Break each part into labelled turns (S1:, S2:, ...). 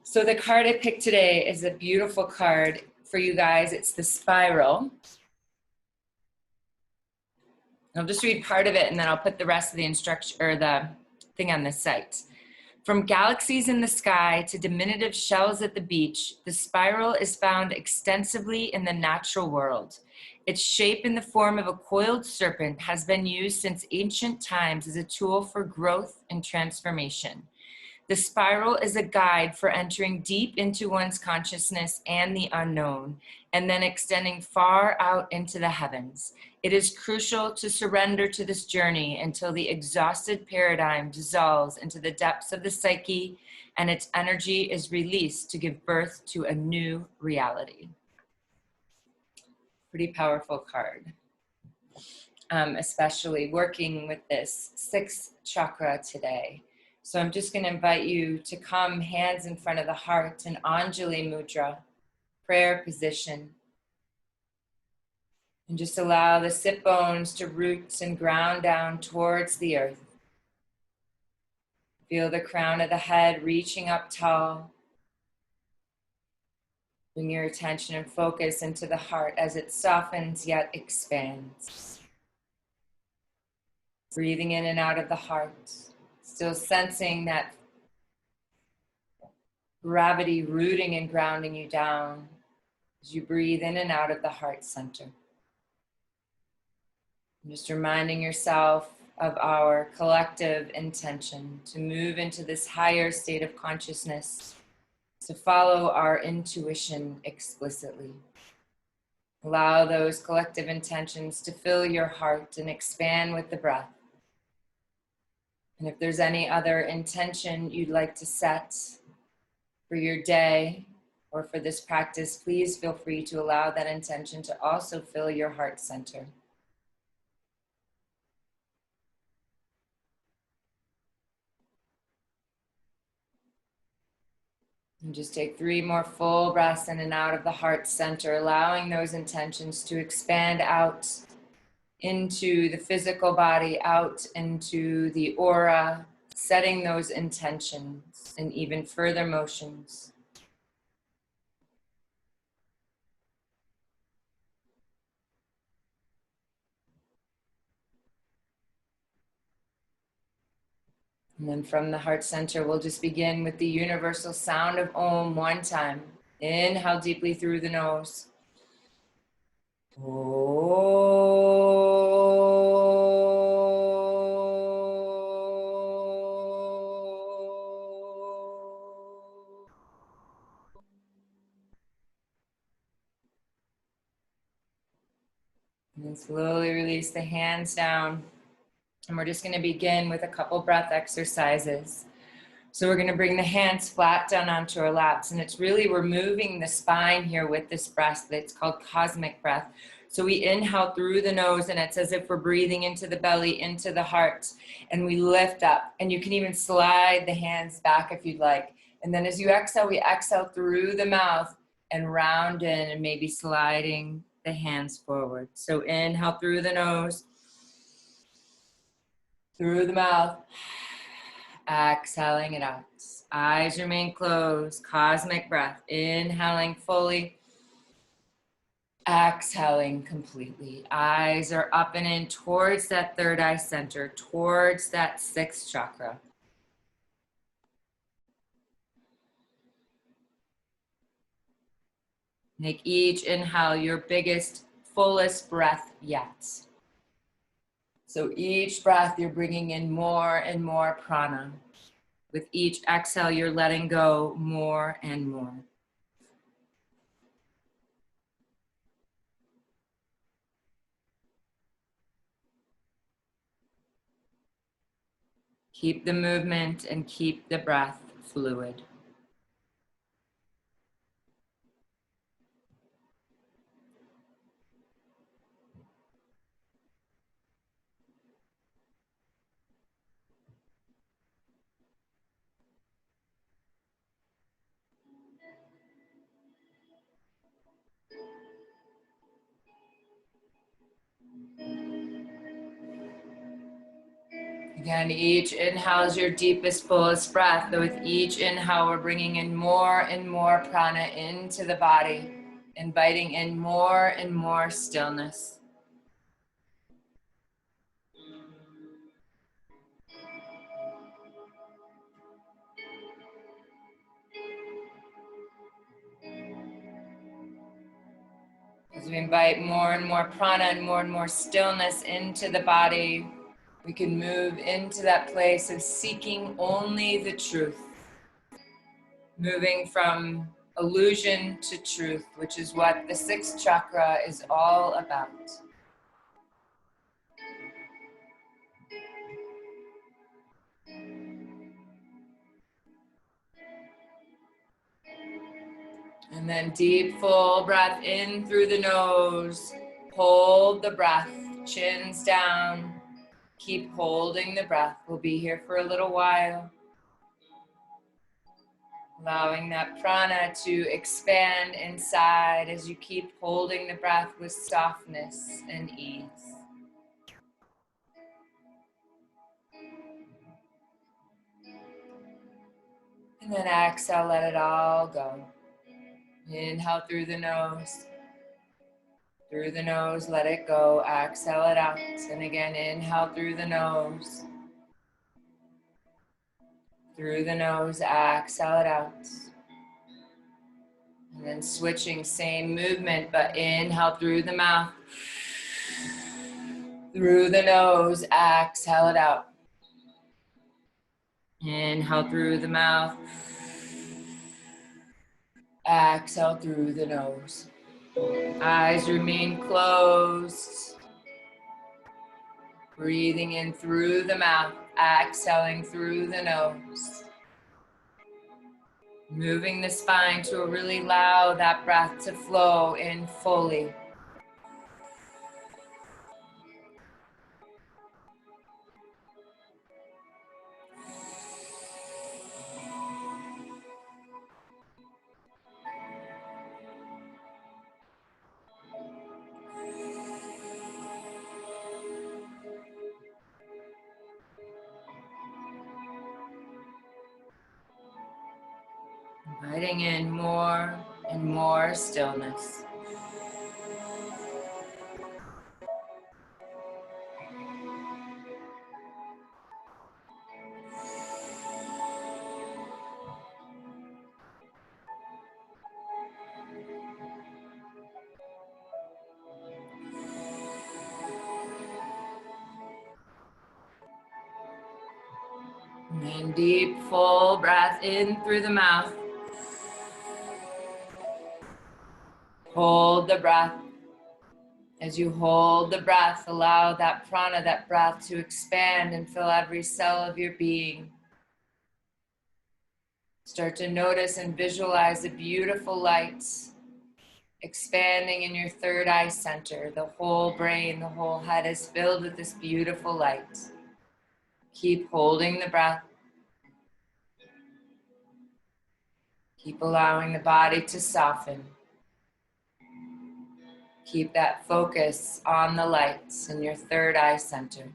S1: So the card I picked today is a beautiful card for you guys. It's the spiral. I'll just read part of it and then I'll put the rest of the instruction or the thing on the site. From galaxies in the sky to diminutive shells at the beach, the spiral is found extensively in the natural world. Its shape in the form of a coiled serpent has been used since ancient times as a tool for growth and transformation. The spiral is a guide for entering deep into one's consciousness and the unknown, and then extending far out into the heavens. It is crucial to surrender to this journey until the exhausted paradigm dissolves into the depths of the psyche and its energy is released to give birth to a new reality. Pretty powerful card. Especially working with this sixth chakra today. So I'm just going to invite you to come hands in front of the heart in Anjali Mudra, prayer position. And just allow the sit bones to root and ground down towards the earth. Feel the crown of the head reaching up tall. Bring your attention and focus into the heart as it softens yet expands. Breathing in and out of the heart. Still sensing that gravity rooting and grounding you down as you breathe in and out of the heart center. And just reminding yourself of our collective intention to move into this higher state of consciousness, to follow our intuition explicitly. Allow those collective intentions to fill your heart and expand with the breath. And if there's any other intention you'd like to set for your day or for this practice, please feel free to allow that intention to also fill your heart center. And just take 3 more full breaths in and out of the heart center, allowing those intentions to expand out into the physical body, out into the aura, setting those intentions in even further motions. And then from the heart center, we'll just begin with the universal sound of Om 1 time. Inhale deeply through the nose. And then slowly release the hands down. And we're just going to begin with a couple breath exercises. So we're going to bring the hands flat down onto our laps, and it's really, we're moving the spine here with this breath. It's called cosmic breath. So we inhale through the nose, and it's as if we're breathing into the belly, into the heart, and we lift up. And you can even slide the hands back if you'd like. And then as you exhale, we exhale through the mouth and round in, and maybe sliding the hands forward. So inhale through the nose, through the mouth, exhaling it out. Eyes remain closed. Cosmic breath. Inhaling fully. Exhaling completely. Eyes are up and in towards that third eye center, towards that sixth chakra. Make each inhale your biggest, fullest breath yet. So each breath you're bringing in more and more prana. With each exhale, you're letting go more and more. Keep the movement and keep the breath fluid. Again, each inhale is your deepest, fullest breath. Though with each inhale, we're bringing in more and more prana into the body, inviting in more and more stillness. As we invite more and more prana and more stillness into the body, we can move into that place of seeking only the truth. Moving from illusion to truth, which is what the sixth chakra is all about. And then deep, full breath in through the nose. Hold the breath, chins down. Keep holding the breath. We'll be here for a little while. Allowing that prana to expand inside as you keep holding the breath with softness and ease. And then exhale, let it all go. Inhale through the nose. Through the nose, let it go. Exhale it out. And again, inhale through the nose. Through the nose, exhale it out. And then switching, same movement, but inhale through the mouth. Through the nose, exhale it out. Inhale through the mouth. Exhale through the nose. Eyes remain closed. Breathing in through the mouth, exhaling through the nose. Moving the spine to really allow that breath to flow in fully. Inviting in more and more stillness. And then deep, full breath in through the mouth. Hold the breath. As you hold the breath, allow that prana, that breath, to expand and fill every cell of your being. Start to notice and visualize the beautiful lights expanding in your third eye center. The whole brain, the whole head is filled with this beautiful light. Keep holding the breath. Keep allowing the body to soften. Keep that focus on the lights in your third eye center.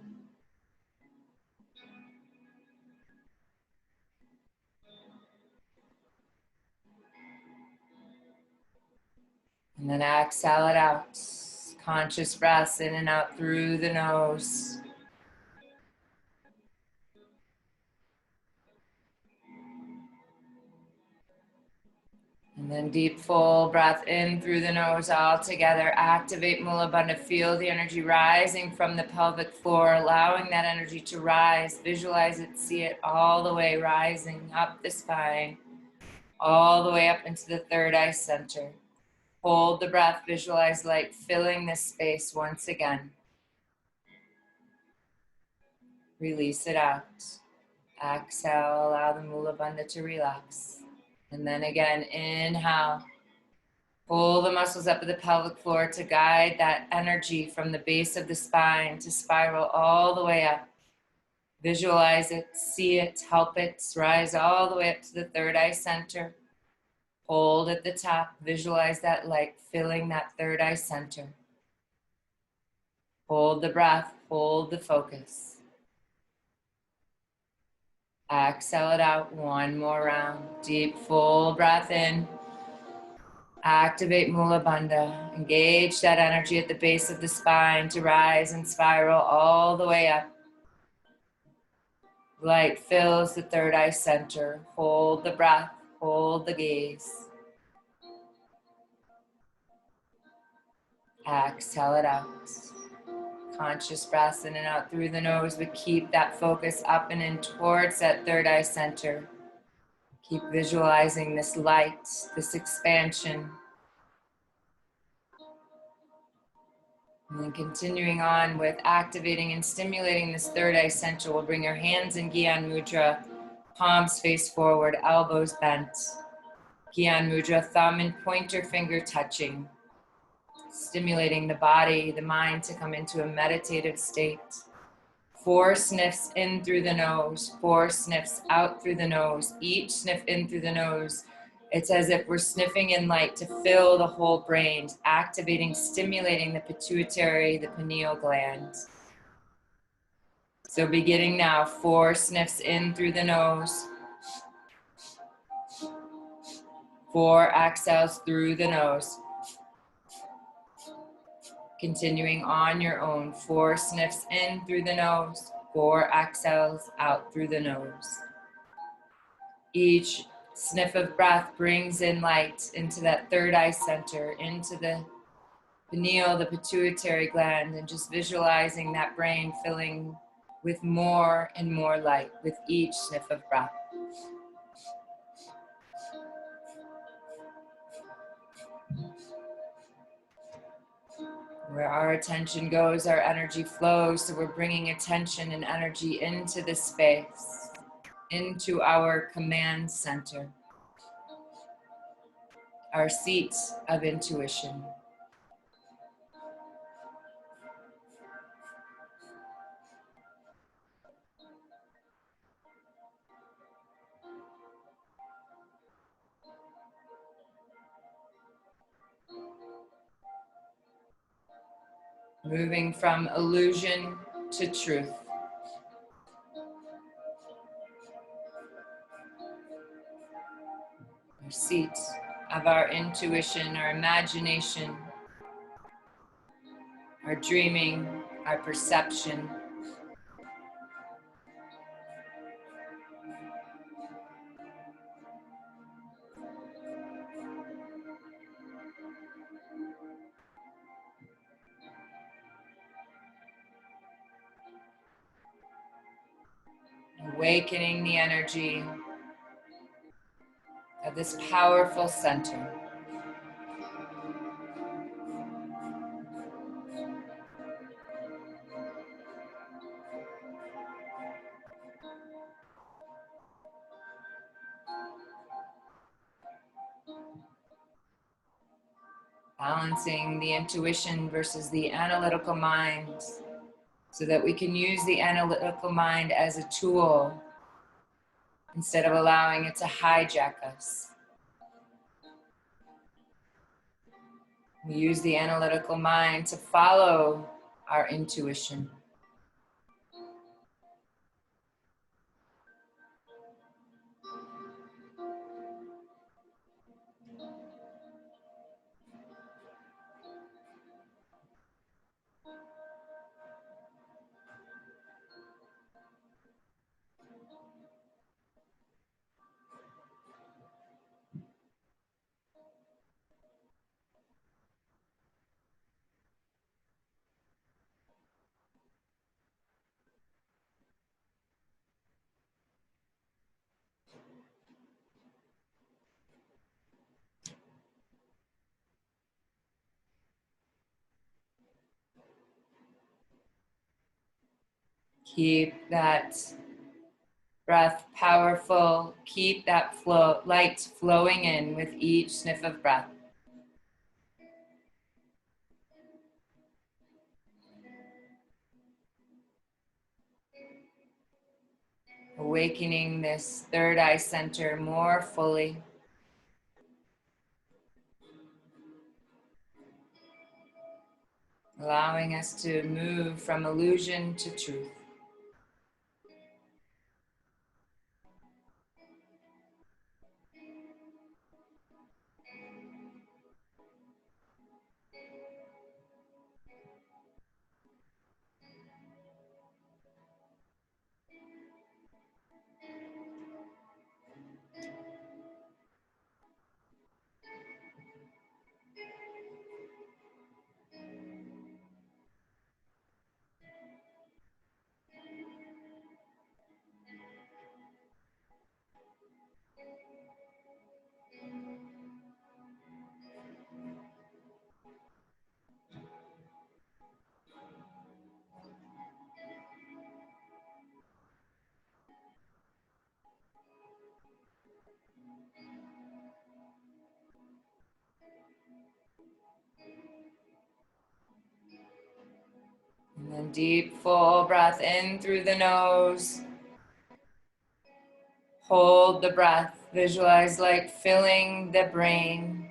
S1: And then exhale it out. Conscious breaths in and out through the nose. And then deep, full breath in through the nose all together. Activate Mula Bandha. Feel the energy rising from the pelvic floor, allowing that energy to rise. Visualize it, see it all the way rising up the spine, all the way up into the third eye center. Hold the breath, visualize light filling this space once again. Release it out. Exhale, allow the Mula Bandha to relax. And then again, inhale. Pull the muscles up of the pelvic floor to guide that energy from the base of the spine to spiral all the way up. Visualize it, see it, help it rise all the way up to the third eye center. Hold at the top, visualize that light filling that third eye center. Hold the breath, hold the focus. Exhale it out. One more round. Deep, full breath in. Activate Mula Bandha. Engage that energy at the base of the spine to rise and spiral all the way up. Light fills the third eye center. Hold the breath. Hold the gaze. Exhale it out. Conscious breaths in and out through the nose, but keep that focus up and in towards that third eye center. Keep visualizing this light, this expansion. And then continuing on with activating and stimulating this third eye center, we'll bring your hands in Gyan Mudra, palms face forward, elbows bent. Gyan Mudra, thumb and pointer finger touching, stimulating the body, the mind to come into a meditative state. 4 sniffs in through the nose, 4 sniffs out through the nose. Each sniff in through the nose, it's as if we're sniffing in light to fill the whole brain, activating, stimulating the pituitary, the pineal gland. So beginning now, 4 sniffs in through the nose, 4 exhales through the nose. Continuing on your own, 4 sniffs in through the nose, 4 exhales out through the nose. Each sniff of breath brings in light into that third eye center, into the pineal, the pituitary gland, and just visualizing that brain filling with more and more light with each sniff of breath. Where our attention goes, our energy flows. So we're bringing attention and energy into this space, into our command center, our seat of intuition. Moving from illusion to truth. Our seat of our intuition, our imagination, our dreaming, our perception. Awakening the energy of this powerful center. Balancing the intuition versus the analytical mind so that we can use the analytical mind as a tool instead of allowing it to hijack us. We use the analytical mind to follow our intuition. Keep that breath powerful. Keep that light flowing in with each sniff of breath. Awakening this third eye center more fully. Allowing us to move from illusion to truth. And deep, full breath in through the nose. Hold the breath. Visualize light filling the brain.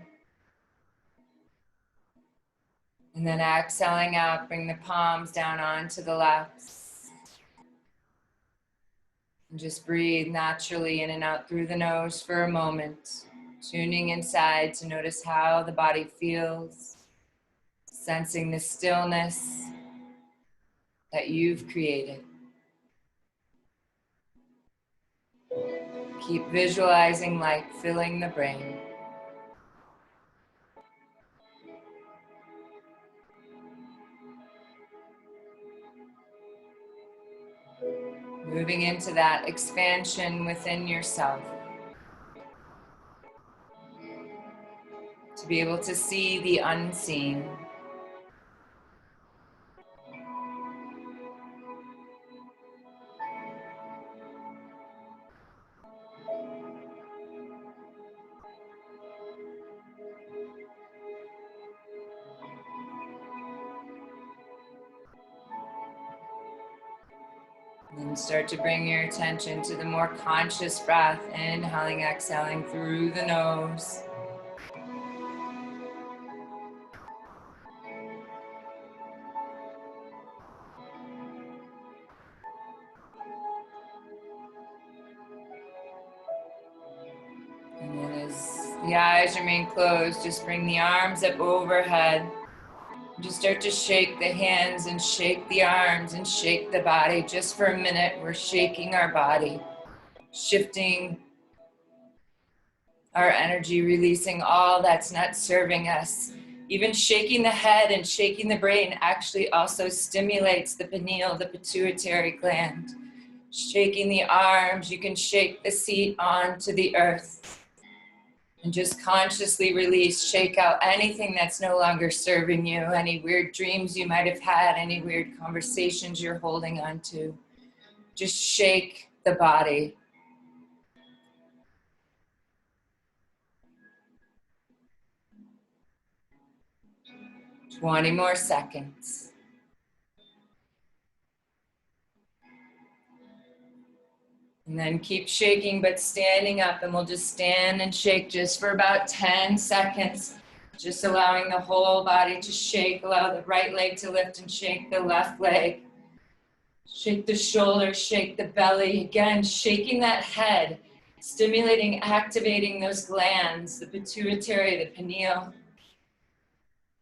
S1: And then exhaling out, bring the palms down onto the laps. And just breathe naturally in and out through the nose for a moment. Tuning inside to notice how the body feels. Sensing the stillness that you've created. Keep visualizing light filling the brain. Moving into that expansion within yourself. To be able to see the unseen. And start to bring your attention to the more conscious breath, inhaling, exhaling through the nose. And then as the eyes remain closed, just bring the arms up overhead. Just start to shake the hands and shake the arms and shake the body. Just for a minute, we're shaking our body, shifting our energy, releasing all that's not serving us. Even shaking the head and shaking the brain actually also stimulates the pineal, the pituitary gland. Shaking the arms, you can shake the seat onto the earth. And just consciously release, shake out anything that's no longer serving you, any weird dreams you might have had, any weird conversations you're holding on to. Just shake the body. Twenty more seconds. And then keep shaking, but standing up, and we'll just stand and shake just for about 10 seconds. Just allowing the whole body to shake. Allow the right leg to lift and shake the left leg. Shake the shoulders, shake the belly. Again, shaking that head, stimulating, activating those glands, the pituitary, the pineal.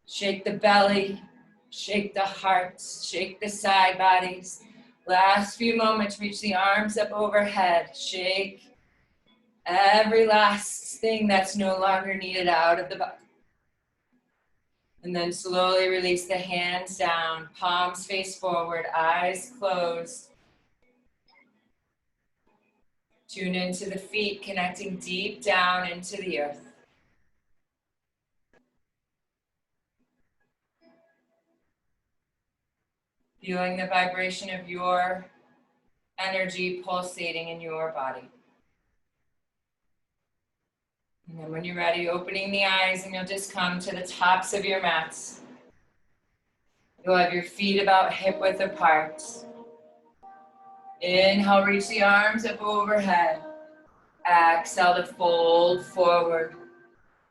S1: Shake the belly, shake the heart, shake the side bodies. Last few moments, reach the arms up overhead. Shake every last thing that's no longer needed out of the body. And then slowly release the hands down, palms face forward, eyes closed. Tune into the feet, connecting deep down into the earth. Feeling the vibration of your energy pulsating in your body. And then when you're ready, opening the eyes, and you'll just come to the tops of your mats. You'll have your feet about hip width apart. Inhale, reach the arms up overhead. Exhale to fold forward.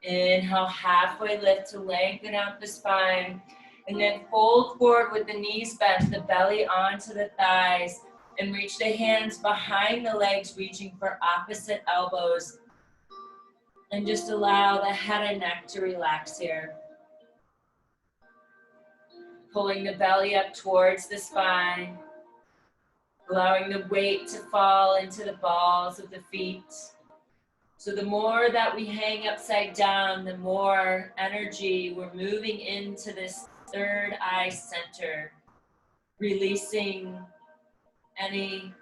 S1: Inhale, halfway lift to lengthen out the spine. And then fold forward with the knees bent, the belly onto the thighs. And reach the hands behind the legs, reaching for opposite elbows. And just allow the head and neck to relax here. Pulling the belly up towards the spine. Allowing the weight to fall into the balls of the feet. So the more that we hang upside down, the more energy we're moving into this third eye center. Releasing any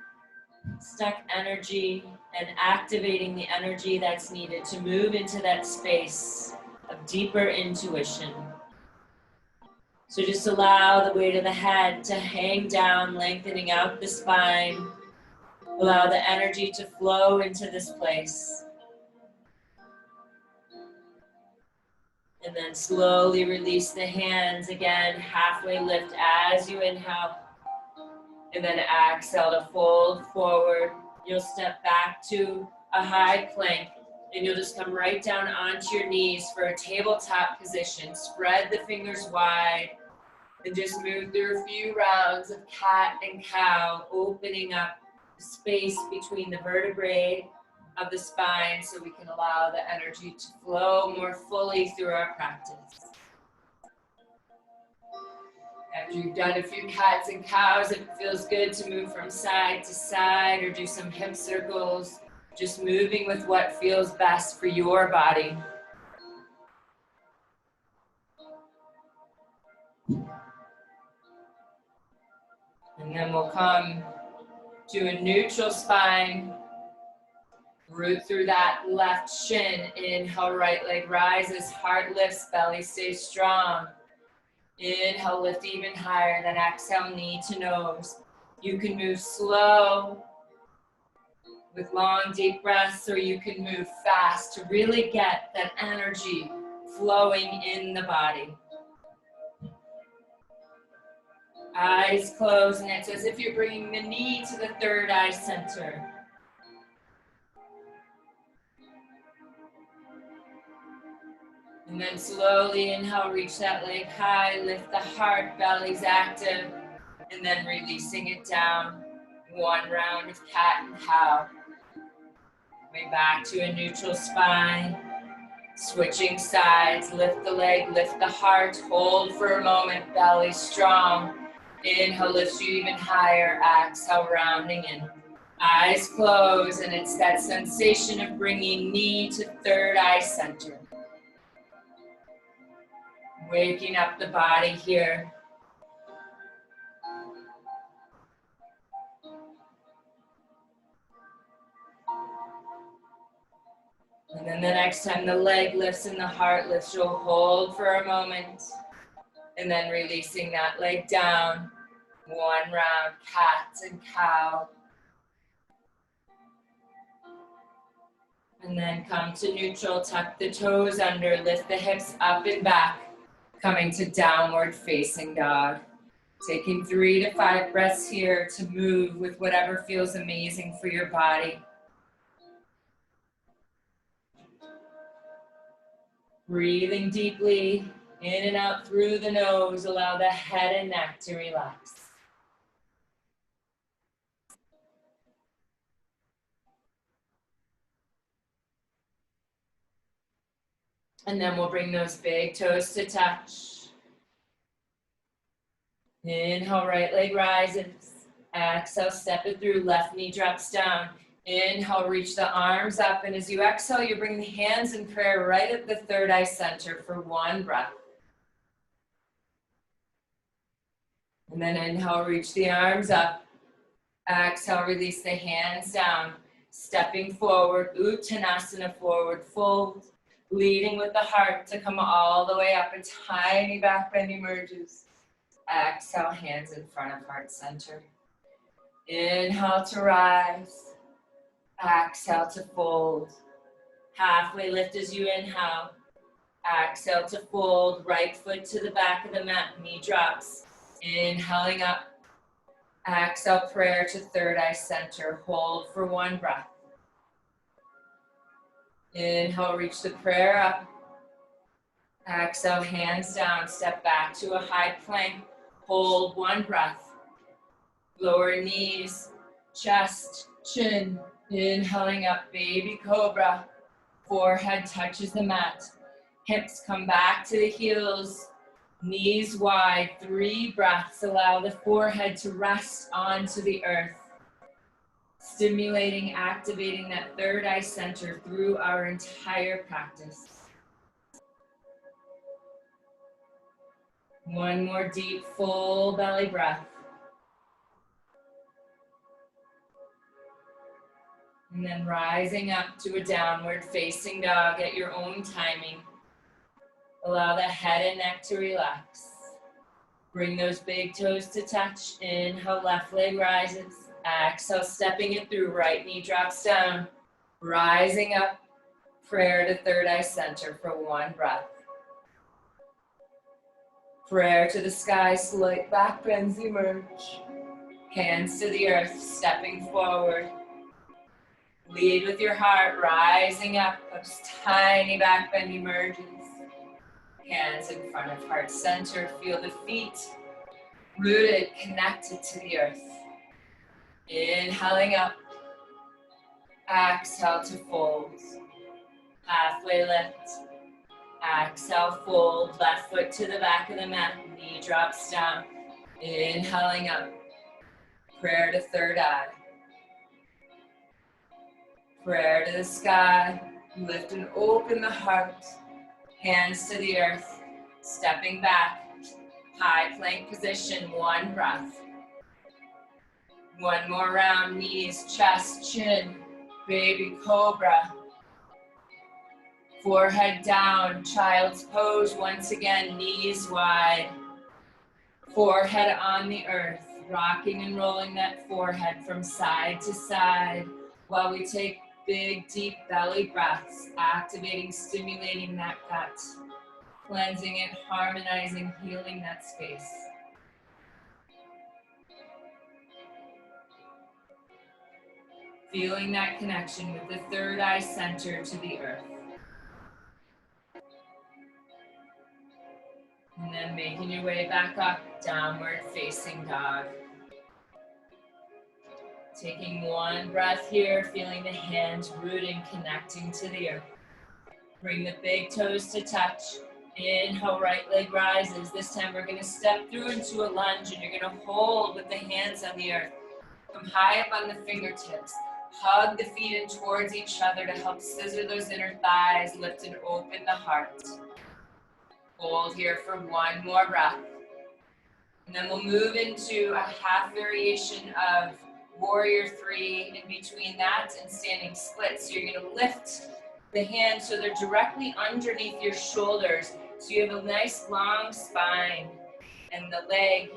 S1: stuck energy and activating the energy that's needed to move into that space of deeper intuition. So just allow the weight of the head to hang down, lengthening out the spine. Allow the energy to flow into this place. And then slowly release the hands again, halfway lift as you inhale. And then exhale to fold forward. You'll step back to a high plank, and you'll just come right down onto your knees for a tabletop position. Spread the fingers wide and just move through a few rounds of cat and cow, opening up the space between the vertebrae of the spine so we can allow the energy to flow more fully through our practice. After you've done a few cats and cows, if it feels good to move from side to side or do some hip circles, just moving with what feels best for your body. And then we'll come to a neutral spine. Root through that left shin. Inhale, right leg rises, heart lifts, belly stays strong. Inhale, lift even higher, then exhale, knee to nose. You can move slow with long, deep breaths, or you can move fast to really get that energy flowing in the body. Eyes closed, and it's as if you're bringing the knee to the third eye center. And then slowly inhale, reach that leg high, lift the heart, belly's active, and then releasing it down. One round of cat and cow. Way back to a neutral spine. Switching sides, lift the leg, lift the heart, hold for a moment, belly strong. Inhale, lifts you even higher, exhale, rounding in. Eyes closed, and it's that sensation of bringing knee to third eye center. Waking up the body here. And then the next time the leg lifts and the heart lifts, you'll hold for a moment. And then releasing that leg down. One round, cat and cow. And then come to neutral, tuck the toes under, lift the hips up and back. Coming to downward facing dog. Taking 3 to 5 breaths here to move with whatever feels amazing for your body. Breathing deeply in and out through the nose. Allow the head and neck to relax. And then we'll bring those big toes to touch. Inhale, right leg rises. Exhale, step it through, left knee drops down. Inhale, reach the arms up, and as you exhale, you bring the hands in prayer right at the third eye center for one breath. And then inhale, reach the arms up. Exhale, release the hands down. Stepping forward, Uttanasana, forward fold. Leading with the heart to come all the way up. A tiny back bend emerges. Exhale, hands in front of heart center. Inhale to rise. Exhale to fold. Halfway lift as you inhale. Exhale to fold. Right foot to the back of the mat. Knee drops. Inhaling up. Exhale, prayer to third eye center. Hold for one breath. Inhale, reach the prayer up. Exhale, hands down. Step back to a high plank. Hold one breath. Lower knees, chest, chin. Inhaling up, baby cobra. Forehead touches the mat. Hips come back to the heels. Knees wide, 3 breaths. Allow the forehead to rest onto the earth. Stimulating, activating that third eye center through our entire practice. One more deep, full belly breath. And then rising up to a downward facing dog at your own timing. Allow the head and neck to relax. Bring those big toes to touch. Inhale, left leg rises. Exhale, stepping it through. Right knee drops down. Rising up. Prayer to third eye center for one breath. Prayer to the sky. Slight back bends emerge. Hands to the earth, stepping forward. Lead with your heart, rising up, just tiny back bend emerges. Hands in front of heart center, feel the feet rooted, connected to the earth. Inhaling up, exhale to fold. Halfway lift, exhale, fold, left foot to the back of the mat, knee drops down. Inhaling up, prayer to third eye. Prayer to the sky, lift and open the heart, hands to the earth, stepping back, high plank position, one breath. One more round, knees, chest, chin, baby cobra. Forehead down, child's pose, once again, knees wide. Forehead on the earth, rocking and rolling that forehead from side to side while we take big, deep belly breaths, activating, stimulating that gut, cleansing it, harmonizing, healing that space. Feeling that connection with the third eye center to the earth. And then making your way back up, downward facing dog. Taking one breath here, feeling the hands rooting, connecting to the earth. Bring the big toes to touch. Inhale, right leg rises. This time we're gonna step through into a lunge and you're gonna hold with the hands on the earth. Come high up on the fingertips. Hug the feet in towards each other to help scissor those inner thighs, lift and open the heart. Hold here for one more breath. And then we'll move into a half variation of warrior three, in between that and standing split. So you're gonna lift the hands so they're directly underneath your shoulders. So you have a nice long spine and the leg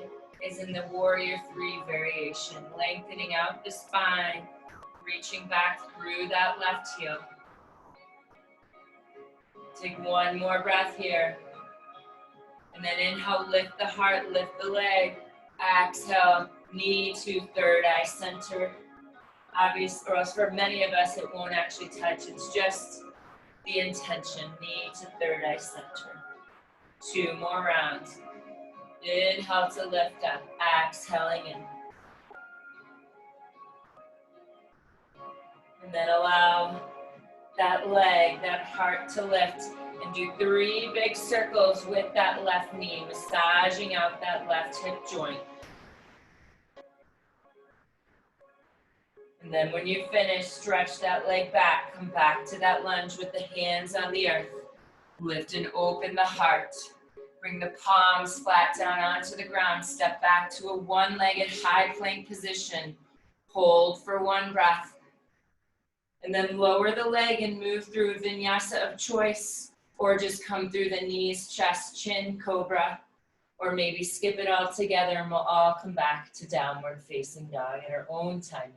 S1: is in the warrior three variation. Lengthening out the spine, reaching back through that left heel. Take one more breath here. And then inhale, lift the heart, lift the leg. Exhale, knee to third eye center. Obviously, or else for many of us, it won't actually touch. It's just the intention, knee to third eye center. Two more rounds. Inhale to lift up, exhaling in. And then allow that leg, that heart to lift. And do 3 big circles with that left knee, massaging out that left hip joint. And then when you finish, stretch that leg back. Come back to that lunge with the hands on the earth. Lift and open the heart. Bring the palms flat down onto the ground. Step back to a one-legged high plank position. Hold for one breath. And then lower the leg and move through a vinyasa of choice. Or just come through the knees, chest, chin, cobra. Or maybe skip it all together and we'll all come back to downward facing dog at our own timing.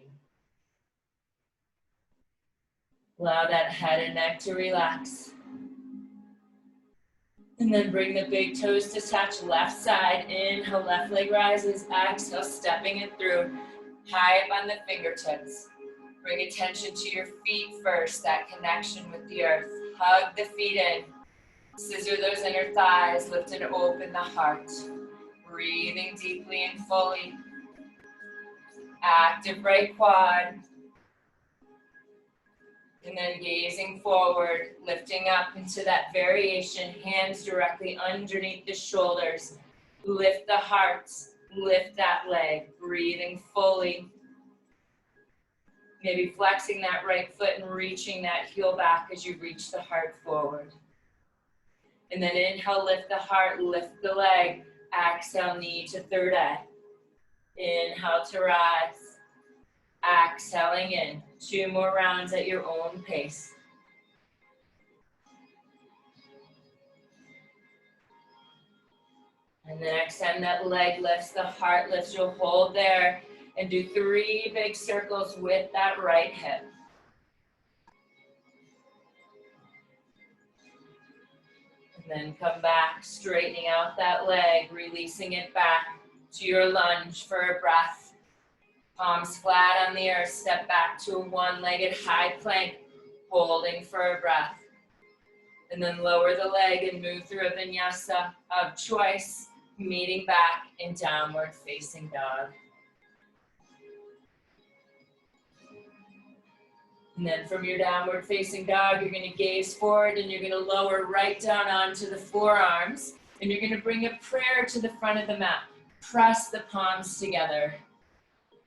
S1: Allow that head and neck to relax. And then bring the big toes to touch, left side. Inhale, left leg rises. Exhale, stepping it through. High up on the fingertips. Bring attention to your feet first, that connection with the earth. Hug the feet in. Scissor those inner thighs, lift and open the heart. Breathing deeply and fully. Active right quad. And then gazing forward, lifting up into that variation, hands directly underneath the shoulders. Lift the heart, lift that leg, breathing fully. Maybe flexing that right foot and reaching that heel back as you reach the heart forward. And then inhale, lift the heart, lift the leg. Exhale, knee to third eye. Inhale to rise. Exhaling in. 2 more rounds at your own pace. And the next time that leg lifts, the heart lifts, you'll hold there and do 3 big circles with that right hip. And then come back, straightening out that leg, releasing it back to your lunge for a breath. Palms flat on the earth, step back to a one-legged high plank, holding for a breath. And then lower the leg and move through a vinyasa of choice, meeting back in downward facing dog. And then from your downward facing dog, you're going to gaze forward and you're going to lower right down onto the forearms. And you're going to bring a prayer to the front of the mat. Press the palms together.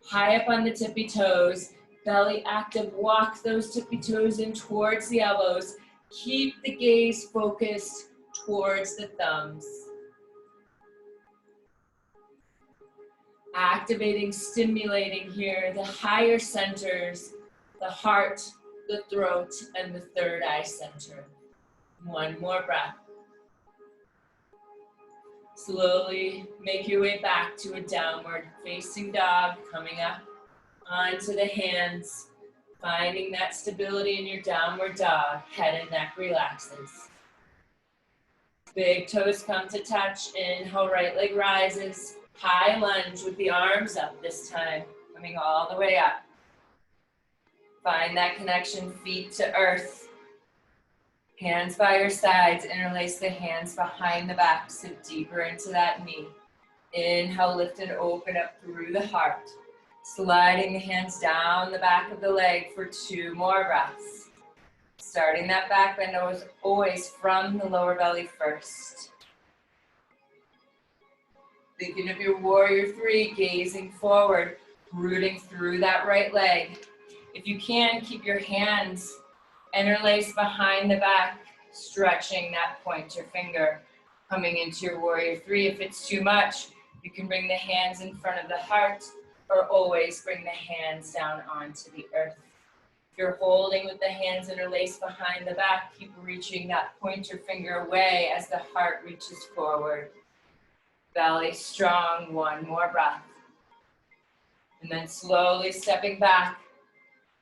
S1: High up on the tippy toes, belly active, walk those tippy toes in towards the elbows. Keep the gaze focused towards the thumbs. Activating, stimulating here the higher centers, the heart, the throat, and the third eye center. One more breath. Slowly make your way back to a downward facing dog, coming up onto the hands, finding that stability in your downward dog, head and neck relaxes. Big toes come to touch, inhale, right leg rises, high lunge with the arms up this time, coming all the way up. Find that connection, feet to earth. Hands by your sides, interlace the hands behind the back, sink deeper into that knee. Inhale, lift and open up through the heart. Sliding the hands down the back of the leg for 2 more breaths. Starting that back bend always from the lower belly first. Thinking of your warrior 3, gazing forward, rooting through that right leg. If you can, keep your hands interlace behind the back, stretching that pointer finger, coming into your warrior 3. If it's too much, you can bring the hands in front of the heart, or always bring the hands down onto the earth. If you're holding with the hands interlaced behind the back, keep reaching that pointer finger away as the heart reaches forward. Belly strong, 1 more breath. And then slowly stepping back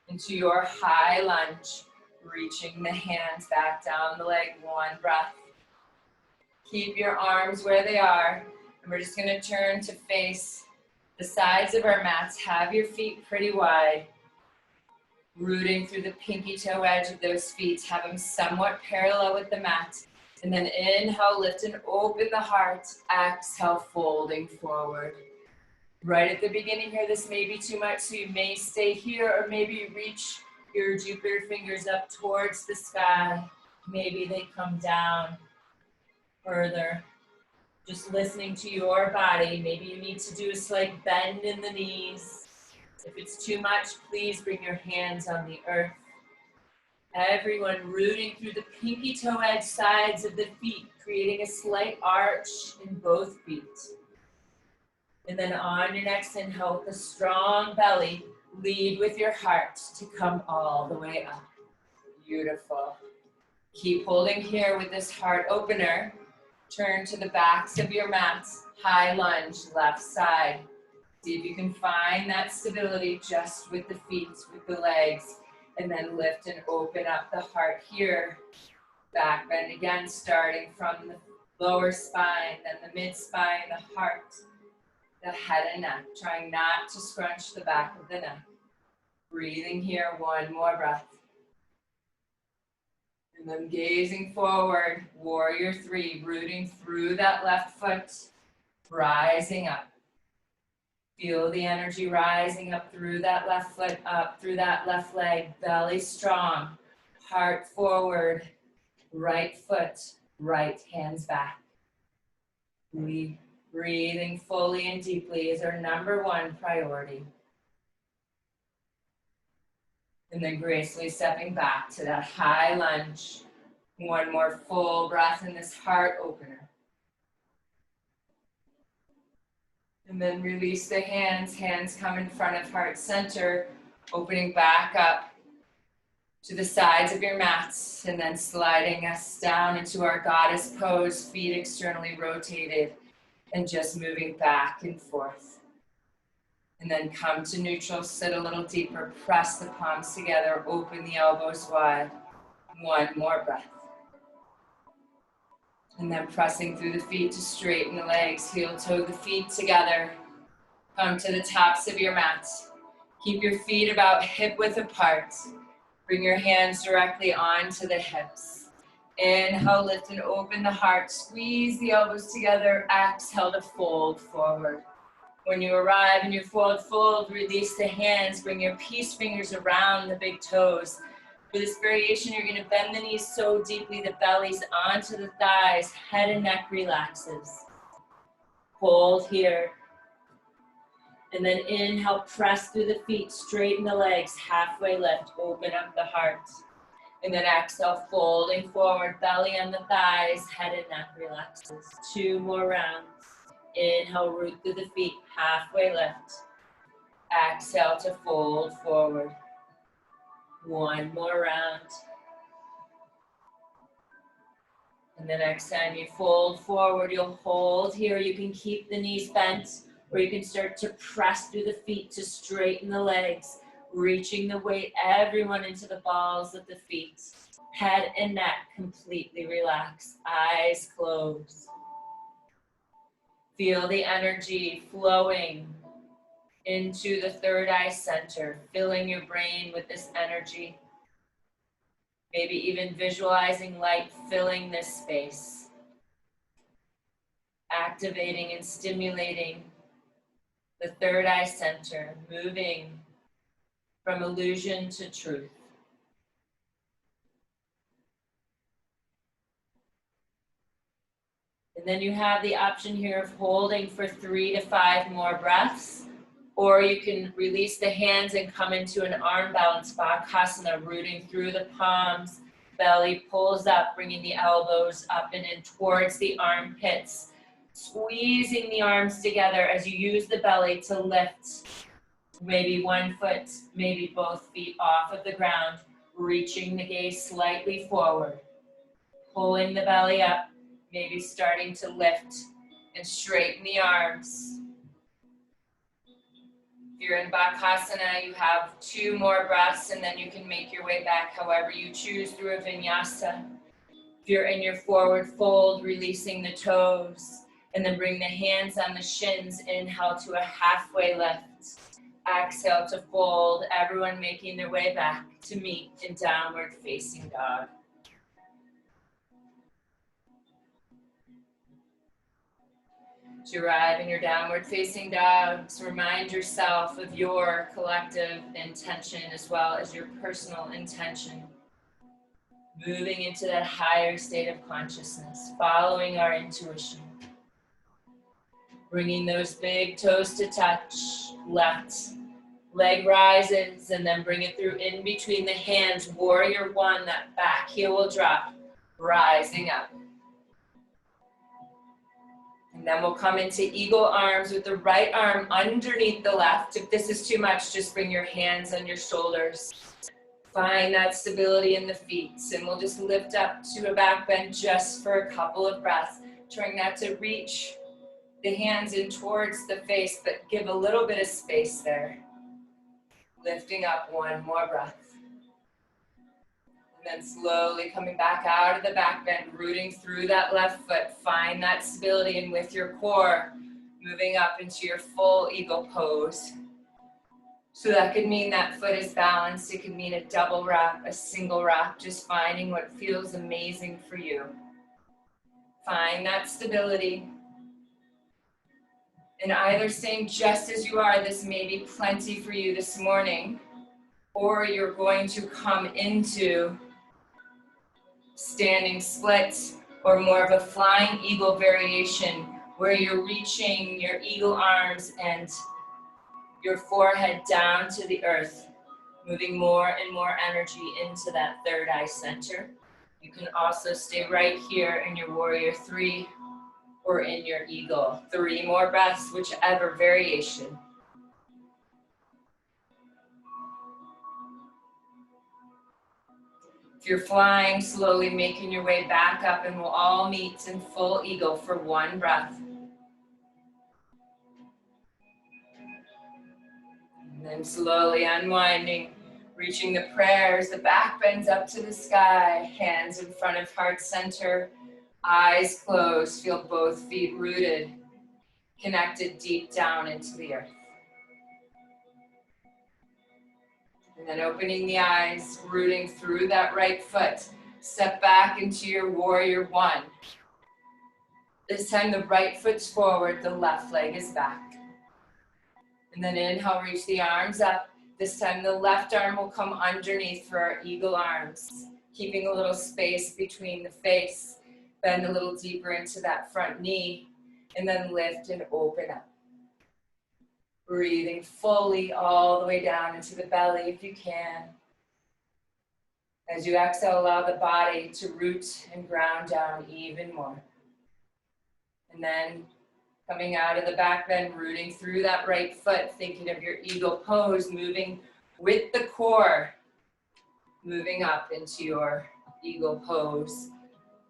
S1: into your high lunge. Reaching the hands back down the leg, 1 breath. Keep your arms where they are, and we're just gonna turn to face the sides of our mats. Have your feet pretty wide, rooting through the pinky toe edge of those feet. Have them somewhat parallel with the mat. And then inhale, lift and open the heart. Exhale, folding forward. Right at the beginning here, this may be too much, so you may stay here, or maybe reach your Jupiter fingers up towards the sky. Maybe they come down further. Just listening to your body. Maybe you need to do a slight bend in the knees. If it's too much, please bring your hands on the earth. Everyone rooting through the pinky toe edge sides of the feet, creating a slight arch in both feet. And then on your next inhale, with a strong belly, lead with your heart to come all the way up. Beautiful. Keep holding here with this heart opener. Turn to the backs of your mats. High lunge, left side. See if you can find that stability just with the feet, with the legs. And then lift and open up the heart here. Back bend again, starting from the lower spine, then the mid spine, the heart, the head and neck. Trying not to scrunch the back of the neck. Breathing here, 1 more breath. And then gazing forward, warrior 3, rooting through that left foot, rising up. Feel the energy rising up through that left foot, up through that left leg, belly strong, heart forward, right foot, right hands back. Breathing fully and deeply is our number 1 priority. And then gracefully stepping back to that high lunge. 1 more full breath in this heart opener. And then release the hands. Hands come in front of heart center, opening back up to the sides of your mats, and then sliding us down into our goddess pose, feet externally rotated, and just moving back and forth. And then come to neutral, sit a little deeper, press the palms together, open the elbows wide. 1 more breath. And then pressing through the feet to straighten the legs, heel toe the feet together. Come to the tops of your mats. Keep your feet about hip width apart. Bring your hands directly onto the hips. Inhale, lift and open the heart. Squeeze the elbows together. Exhale to fold forward. When you arrive in your forward fold, release the hands. Bring your peace fingers around the big toes. For this variation, you're going to bend the knees so deeply the belly's onto the thighs. Head and neck relaxes. Hold here. And then inhale, press through the feet, straighten the legs, halfway lift, open up the heart. And then exhale, folding forward, belly on the thighs, head and neck relaxes. 2 more rounds. Inhale, root through the feet, halfway lift. Exhale to fold forward. 1 more round. And then next time you fold forward, you'll hold here. You can keep the knees bent, or you can start to press through the feet to straighten the legs, reaching the weight, everyone into the balls of the feet. Head and neck completely relaxed, eyes closed. Feel the energy flowing into the third eye center, filling your brain with this energy. Maybe even visualizing light filling this space, activating and stimulating the third eye center, moving from illusion to truth. And then you have the option here of holding for 3 to 5 more breaths, or you can release the hands and come into an arm balance, Bakasana, rooting through the palms, belly pulls up, bringing the elbows up and in towards the armpits, squeezing the arms together as you use the belly to lift maybe 1 foot, maybe both feet off of the ground, reaching the gaze slightly forward, pulling the belly up, maybe starting to lift and straighten the arms. If you're in Bakasana, you have 2 more breaths and then you can make your way back however you choose through a vinyasa. If you're in your forward fold, releasing the toes and then bring the hands on the shins, inhale to a halfway lift. Exhale to fold, everyone making their way back to meet in downward facing dog. To arrive in your downward facing dog, so remind yourself of your collective intention as well as your personal intention. Moving into that higher state of consciousness, following our intuition. Bringing those big toes to touch, left. Leg rises and then bring it through in between the hands. Warrior 1, that back heel will drop, rising up. And then we'll come into eagle arms with the right arm underneath the left. If this is too much, just bring your hands on your shoulders. Find that stability in the feet. And we'll just lift up to a back bend just for a couple of breaths. Trying not to reach the hands in towards the face, but give a little bit of space there. Lifting up 1 more breath. And then slowly coming back out of the back bend, rooting through that left foot. Find that stability, and with your core, moving up into your full eagle pose. So that could mean that foot is balanced. It could mean a double wrap, a single wrap, just finding what feels amazing for you. Find that stability. And either staying just as you are, this may be plenty for you this morning, or you're going to come into standing split or more of a flying eagle variation where you're reaching your eagle arms and your forehead down to the earth, moving more and more energy into that third eye center. You can also stay right here in your warrior 3 or in your eagle. 3 more breaths, whichever variation. If you're flying, slowly making your way back up, and we'll all meet in full eagle for 1 breath. And then slowly unwinding, reaching the prayers, the back bends up to the sky, hands in front of heart center, eyes closed, feel both feet rooted, connected deep down into the earth. And then opening the eyes, rooting through that right foot. Step back into your warrior one. This time the right foot's forward, the left leg is back. And then inhale, reach the arms up. This time the left arm will come underneath for our eagle arms, keeping a little space between the face. Bend a little deeper into that front knee, and then lift and open up. Breathing fully all the way down into the belly if you can. As you exhale, allow the body to root and ground down even more. And then coming out of the back bend, rooting through that right foot, thinking of your eagle pose, moving with the core, moving up into your eagle pose.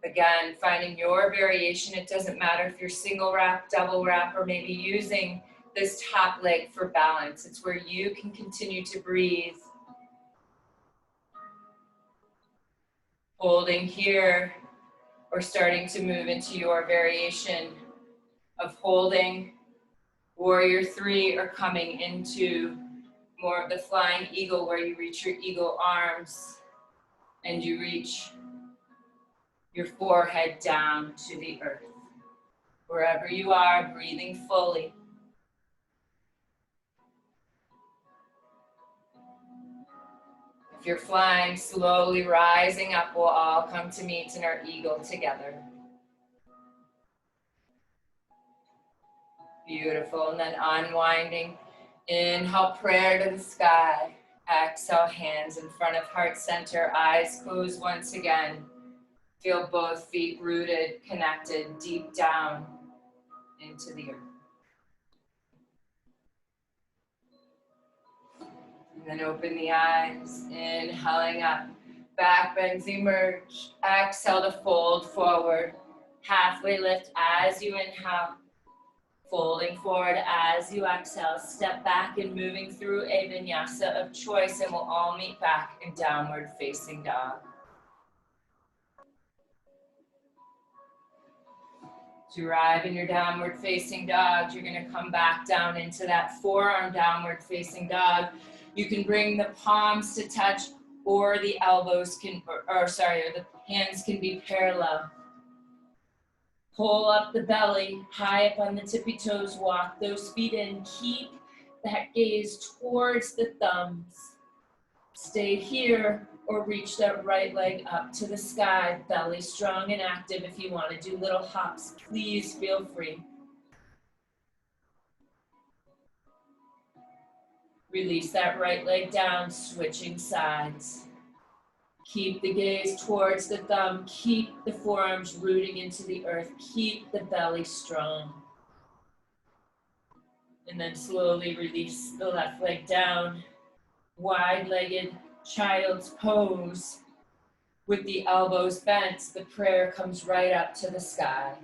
S1: Again, finding your variation. It doesn't matter if you're single wrap, double wrap, or maybe using this top leg for balance. It's where you can continue to breathe. Holding here, or starting to move into your variation of holding warrior three, or coming into more of the flying eagle where you reach your eagle arms and you reach your forehead down to the earth. Wherever you are, breathing fully. If you're flying, slowly rising up, we'll all come to meet in our eagle together. Beautiful, and then unwinding. Inhale, prayer to the sky. Exhale, hands in front of heart center, eyes closed once again. Feel both feet rooted, connected, deep down into the earth. And then open the eyes, inhaling up. Back bends emerge. Exhale to fold forward. Halfway lift as you inhale. Folding forward as you exhale. Step back and moving through a vinyasa of choice, and we'll all meet back in downward facing dog. To arrive in your downward facing dog, you're going to come back down into that forearm downward facing dog. You can bring the palms to touch, or the elbows can, or the hands can be parallel. Pull up the belly, high up on the tippy toes, walk those feet in. Keep that gaze towards the thumbs. Stay here or reach that right leg up to the sky, belly strong and active. If you want to do little hops, please feel free. Release that right leg down, switching sides. Keep the gaze towards the thumb. Keep the forearms rooting into the earth. Keep the belly strong. And then slowly release the left leg down. Wide-legged child's pose. With the elbows bent, the prayer comes right up to the sky.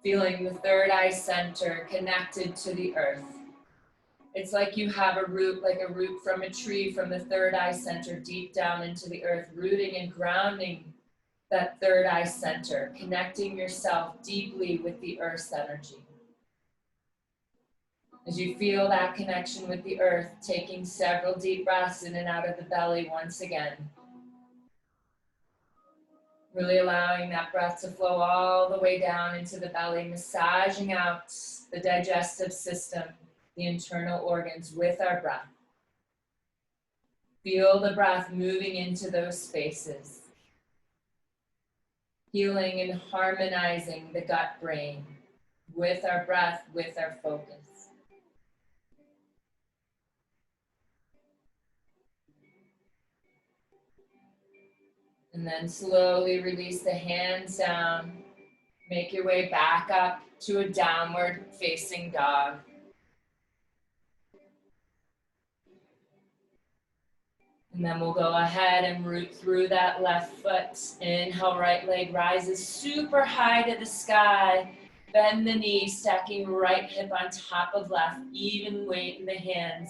S1: Feeling the third eye center connected to the earth. It's like you have a root, like a root from a tree, from the third eye center deep down into the earth, rooting and grounding that third eye center, connecting yourself deeply with the earth's energy. As you feel that connection with the earth, taking several deep breaths in and out of the belly once again. Really allowing that breath to flow all the way down into the belly, massaging out the digestive system, the internal organs with our breath. Feel the breath moving into those spaces. Healing and harmonizing the gut brain with our breath, with our focus. And then slowly release the hands down. Make your way back up to a downward facing dog. And then we'll go ahead and root through that left foot. Inhale, right leg rises super high to the sky. Bend the knee, stacking right hip on top of left. Even weight in the hands.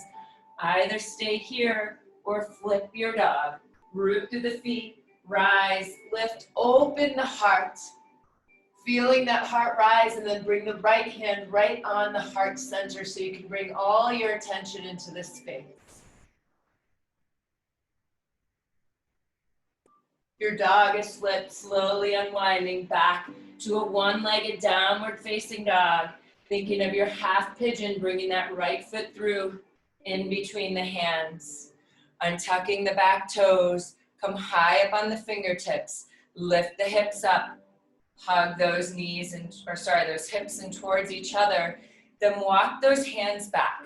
S1: Either stay here or flip your dog. Root through the feet. Rise, lift, open the heart. Feeling that heart rise, and then bring the right hand right on the heart center so you can bring all your attention into this space. Your dog is flipped, slowly unwinding back to a one-legged downward facing dog. Thinking of your half pigeon, bringing that right foot through in between the hands. Untucking the back toes, come high up on the fingertips, lift the hips up, hug those knees those hips in towards each other, then walk those hands back.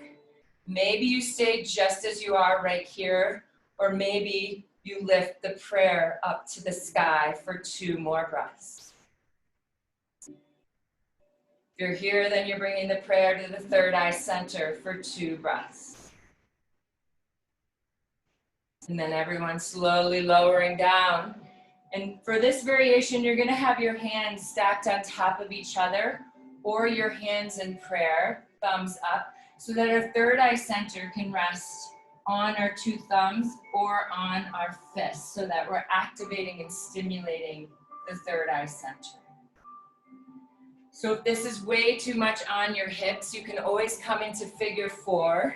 S1: Maybe you stay just as you are right here, or maybe you lift the prayer up to the sky for 2 more breaths. If you're here, then you're bringing the prayer to the third eye center for 2 breaths. And then everyone slowly lowering down. And for this variation, you're going to have your hands stacked on top of each other, or your hands in prayer, thumbs up, so that our third eye center can rest on our 2 thumbs or on our fists, so that we're activating and stimulating the third eye center. So if this is way too much on your hips, you can always come into figure 4,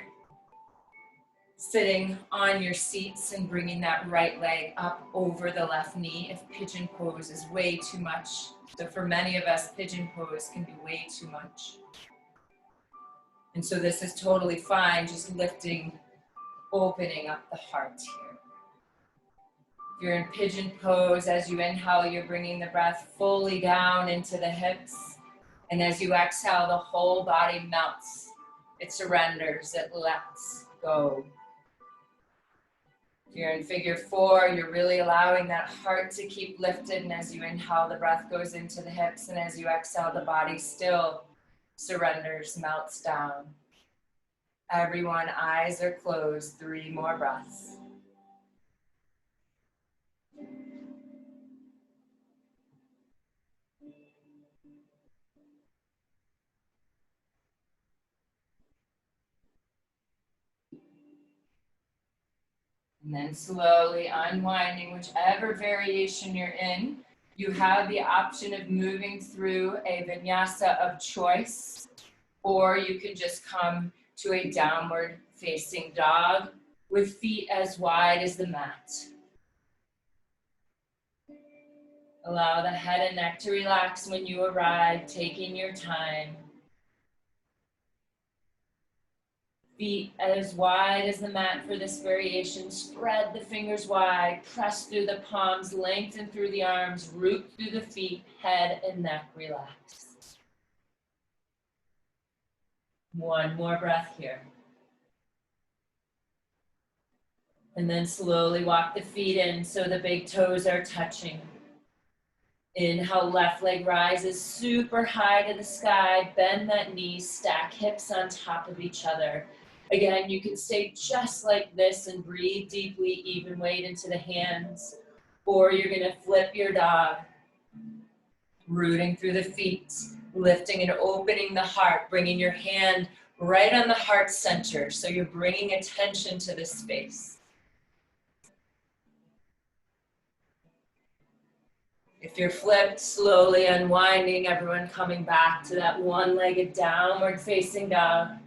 S1: sitting on your seats and bringing that right leg up over the left knee if pigeon pose is way too much. So for many of us, pigeon pose can be way too much. And so this is totally fine, just lifting, opening up the heart here. If you're in pigeon pose, as you inhale, you're bringing the breath fully down into the hips. And as you exhale, the whole body melts. It surrenders, it lets go. If you're in figure 4, you're really allowing that heart to keep lifted, and as you inhale, the breath goes into the hips, and as you exhale, the body still surrenders, melts down. Everyone, eyes are closed, 3 more breaths. And then slowly unwinding whichever variation you're in. You have the option of moving through a vinyasa of choice, or you can just come to a downward facing dog with feet as wide as the mat. Allow the head and neck to relax when you arrive, taking your time. Feet as wide as the mat for this variation. Spread the fingers wide, press through the palms, lengthen through the arms, root through the feet, head and neck relax. 1 more breath here. And then slowly walk the feet in so the big toes are touching. Inhale, left leg rises super high to the sky. Bend that knee, stack hips on top of each other. Again, you can stay just like this and breathe deeply, even weight into the hands. Or you're gonna flip your dog, rooting through the feet, lifting and opening the heart, bringing your hand right on the heart center. So you're bringing attention to this space. If you're flipped, slowly unwinding, everyone coming back to that one-legged downward facing dog.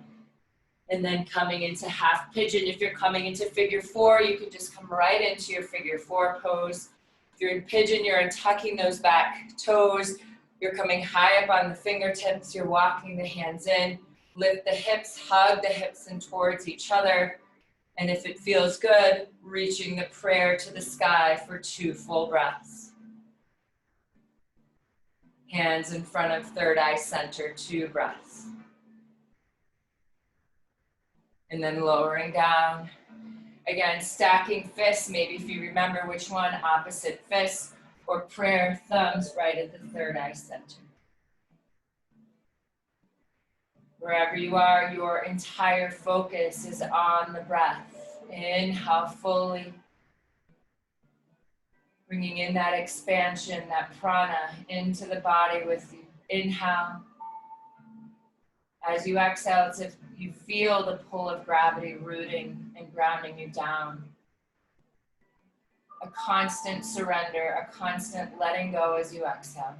S1: And then coming into half pigeon. If you're coming into figure 4, you can just come right into your figure 4 pose. If you're in pigeon, you're untucking those back toes. You're coming high up on the fingertips. You're walking the hands in. Lift the hips, hug the hips in towards each other. And if it feels good, reaching the prayer to the sky for 2 full breaths. Hands in front of third eye center, 2 breaths. And then lowering down. Again, stacking fists, maybe if you remember which one, opposite fists, or prayer, thumbs right at the third eye center. Wherever you are, your entire focus is on the breath. Inhale fully. Bringing in that expansion, that prana into the body with you. Inhale. As you exhale, it's if you feel the pull of gravity rooting and grounding you down. A constant surrender, a constant letting go as you exhale.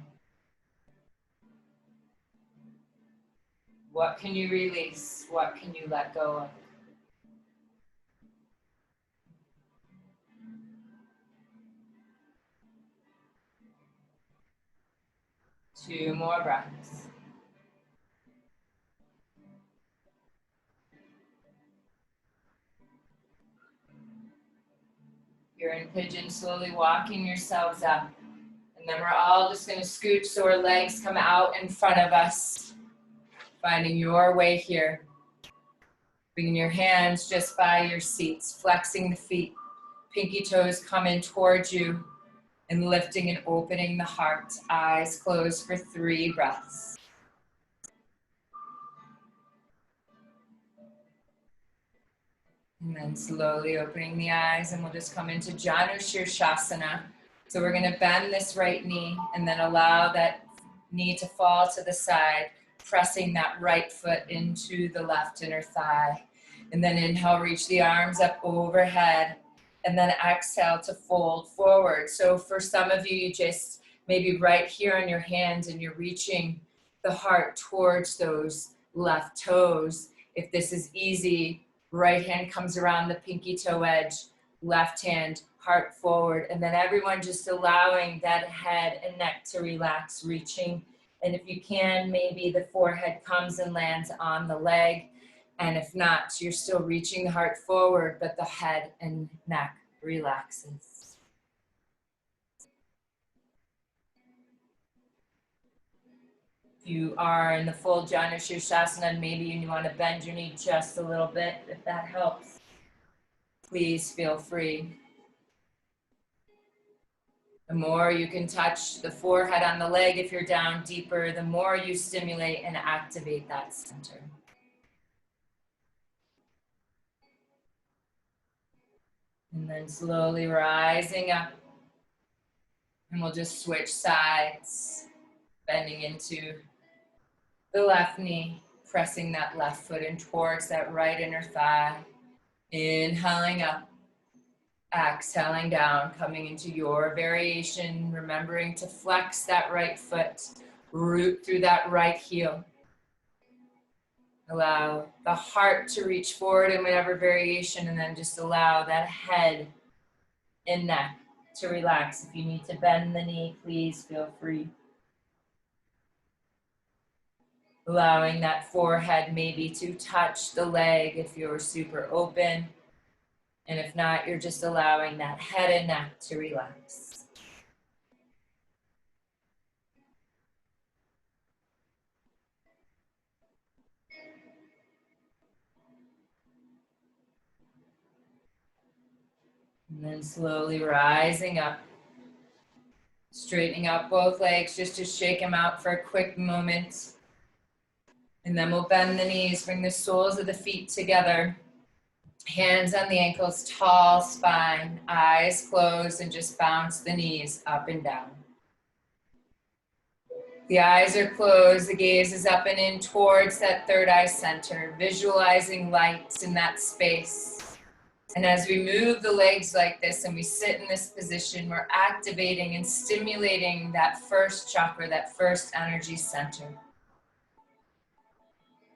S1: What can you release? What can you let go of? 2 more breaths. You're in pigeon, slowly walking yourselves up. And then we're all just going to scooch so our legs come out in front of us. Finding your way here. Bringing your hands just by your seats, flexing the feet. Pinky toes coming towards you. And lifting and opening the heart. Eyes closed for 3 breaths. And then slowly opening the eyes, and we'll just come into Janu Shirshasana. So we're going to bend this right knee and then allow that knee to fall to the side, pressing that right foot into the left inner thigh. And then inhale, reach the arms up overhead, and then exhale to fold forward. So for some of you, you just maybe right here on your hands and you're reaching the heart towards those left toes. If this is easy, right hand comes around the pinky toe edge, left hand, heart forward, and then everyone just allowing that head and neck to relax, reaching. And if you can, maybe the forehead comes and lands on the leg. And if not, you're still reaching the heart forward, but the head and neck relaxes. If you are in the full Janu Shirshasana, maybe you want to bend your knee just a little bit, if that helps. Please feel free. The more you can touch the forehead on the leg if you're down deeper, the more you stimulate and activate that center. And then slowly rising up. And we'll just switch sides, bending into the left knee, pressing that left foot in towards that right inner thigh. Inhaling up. Exhaling down, coming into your variation, remembering to flex that right foot, root through that right heel. Allow the heart to reach forward in whatever variation, and then just allow that head and neck to relax. If you need to bend the knee, please feel free. Allowing that forehead maybe to touch the leg if you're super open. And if not, you're just allowing that head and neck to relax. And then slowly rising up, straightening out both legs just to shake them out for a quick moment. And then we'll bend the knees, bring the soles of the feet together. Hands on the ankles, tall spine, eyes closed, and just bounce the knees up and down. The eyes are closed, the gaze is up and in towards that third eye center, visualizing light in that space. And as we move the legs like this and we sit in this position, we're activating and stimulating that first chakra, that first energy center.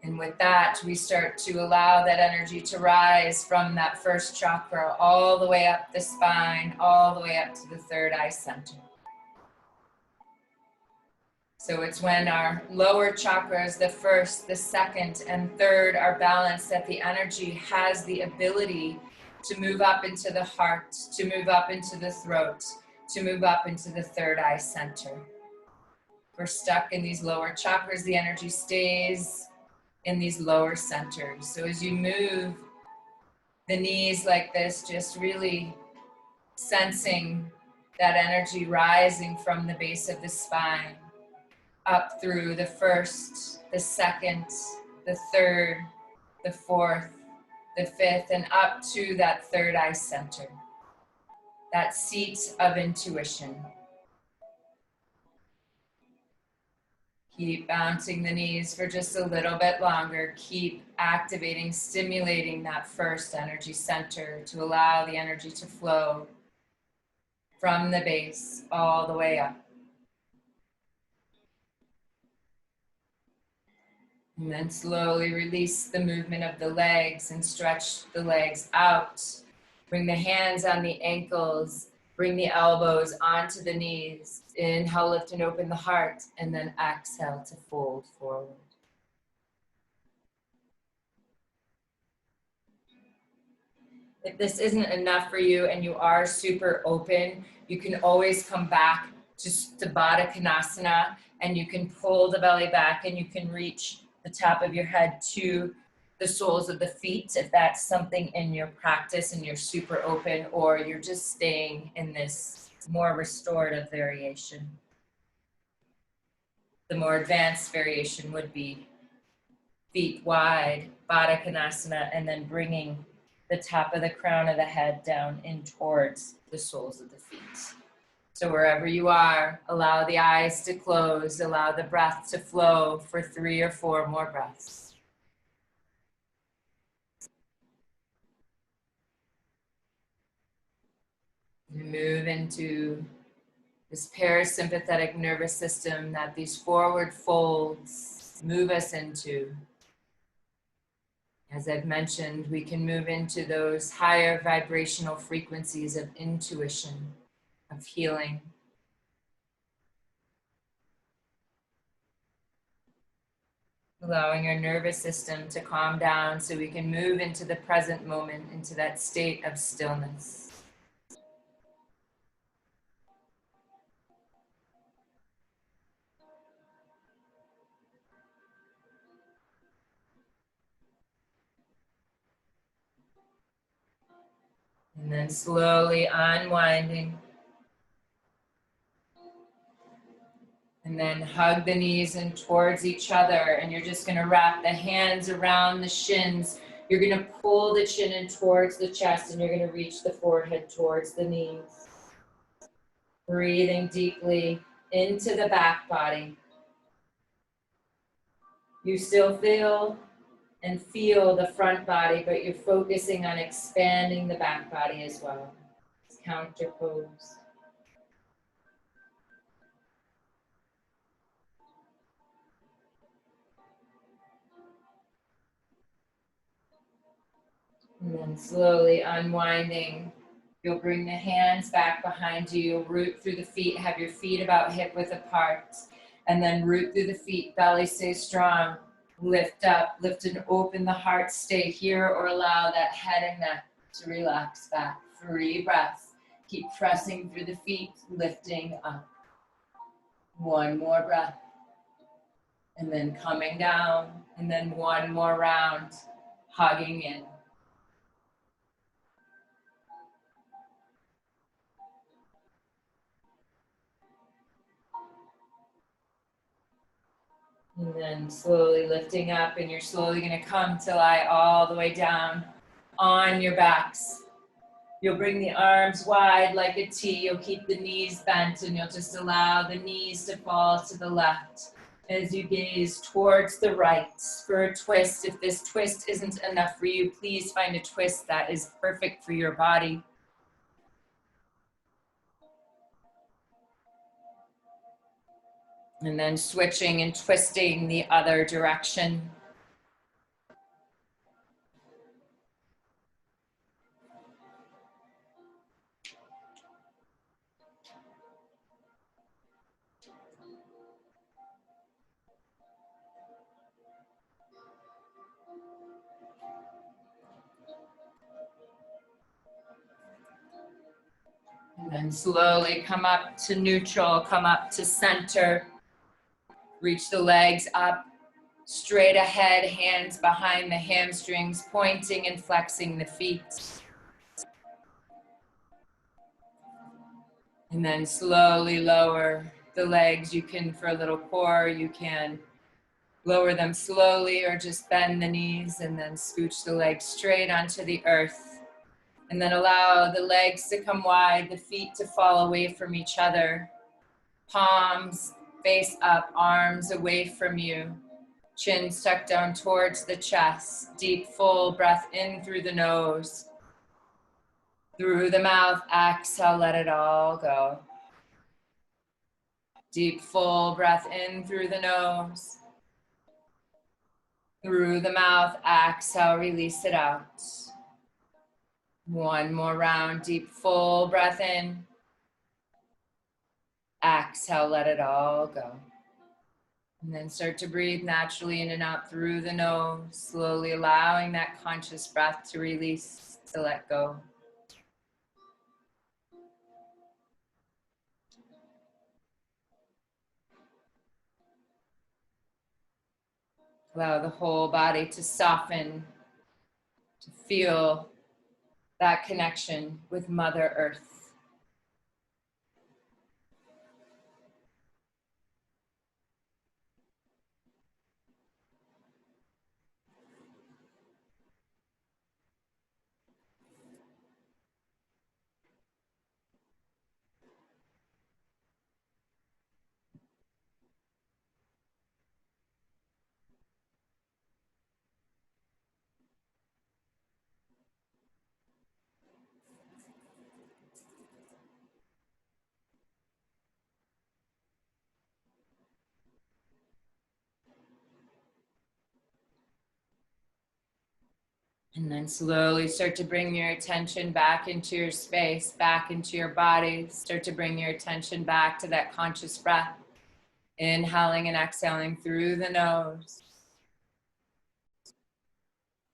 S1: And with that, we start to allow that energy to rise from that first chakra all the way up the spine, all the way up to the third eye center. So it's when our lower chakras, the first, the second, and third are balanced that the energy has the ability to move up into the heart, to move up into the throat, to move up into the third eye center. If we're stuck in these lower chakras, the energy stays in these lower centers. So as you move the knees like this, just really sensing that energy rising from the base of the spine, up through the first, the second, the third, the fourth, the fifth, and up to that third eye center, that seat of intuition. Keep bouncing the knees for just a little bit longer. Keep activating, stimulating that first energy center to allow the energy to flow from the base all the way up. And then slowly release the movement of the legs and stretch the legs out. Bring the hands on the ankles. Bring the elbows onto the knees. Inhale, lift and open the heart. And then exhale to fold forward. If this isn't enough for you and you are super open, you can always come back to Baddha Konasana and you can pull the belly back and you can reach the top of your head to the soles of the feet if that's something in your practice and you're super open, or you're just staying in this more restorative variation. The more advanced variation would be feet wide, Baddha Konasana, and then bringing the top of the crown of the head down in towards the soles of the feet. So wherever you are, allow the eyes to close, allow the breath to flow for 3 or 4 more breaths. Move into this parasympathetic nervous system that these forward folds move us into. As I've mentioned, we can move into those higher vibrational frequencies of intuition, of healing. Allowing our nervous system to calm down so we can move into the present moment, into that state of stillness. And then slowly unwinding. And then hug the knees in towards each other. And you're just going to wrap the hands around the shins. You're going to pull the chin in towards the chest and you're going to reach the forehead towards the knees. Breathing deeply into the back body. You still feel the front body, but you're focusing on expanding the back body as well. Counter pose. And then slowly unwinding. You'll bring the hands back behind you. You'll root through the feet. Have your feet about hip width apart. And then root through the feet. Belly stays strong. Lift up. Lift and open the heart. Stay here or allow that head and neck to relax back. 3 breaths. Keep pressing through the feet. Lifting up. 1 more breath. And then coming down. And then 1 more round. Hugging in. And then slowly lifting up, and you're slowly going to come to lie all the way down on your backs. You'll bring the arms wide like a T. You'll keep the knees bent, and you'll just allow the knees to fall to the left as you gaze towards the right for a twist. If this twist isn't enough for you, please find a twist that is perfect for your body. And then switching and twisting the other direction. And then slowly come up to neutral, come up to center. Reach the legs up, straight ahead, hands behind the hamstrings, pointing and flexing the feet. And then slowly lower the legs. You can, for a little core, you can lower them slowly or just bend the knees and then scooch the legs straight onto the earth. And then allow the legs to come wide, the feet to fall away from each other. Palms face up, arms away from you. Chin tucked down towards the chest. Deep, full breath in through the nose. Through the mouth, exhale, let it all go. Deep, full breath in through the nose. Through the mouth, exhale, release it out. One more round, deep, full breath in. Exhale, let it all go. And then start to breathe naturally in and out through the nose, slowly allowing that conscious breath to release, to let go. Allow the whole body to soften, to feel that connection with Mother Earth. And then slowly start to bring your attention back into your space, back into your body. Start to bring your attention back to that conscious breath. Inhaling and exhaling through the nose.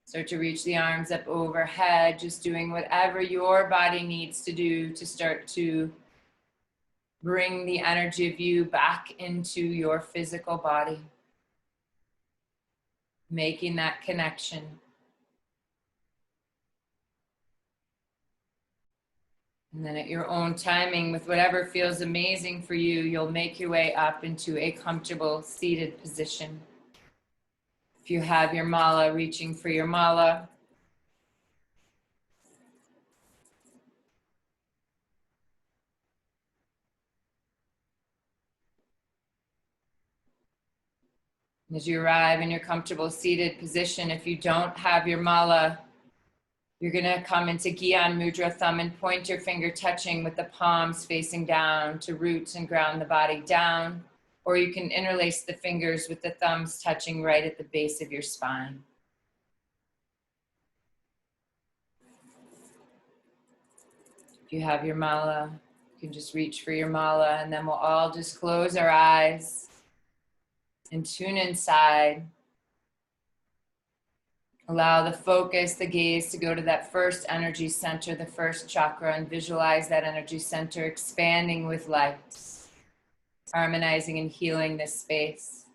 S1: Start to reach the arms up overhead, just doing whatever your body needs to do to start to bring the energy of you back into your physical body. Making that connection. And then at your own timing, with whatever feels amazing for you, you'll make your way up into a comfortable seated position. If you have your mala, reaching for your mala. As you arrive in your comfortable seated position, if you don't have your mala, you're gonna come into Gyan Mudra, thumb and pointer finger touching with the palms facing down to root and ground the body down. Or you can interlace the fingers with the thumbs touching right at the base of your spine. If you have your mala, you can just reach for your mala, and then we'll all just close our eyes and tune inside. Allow the focus, the gaze to go to that first energy center, the first chakra, and visualize that energy center expanding with light, harmonizing and healing this space.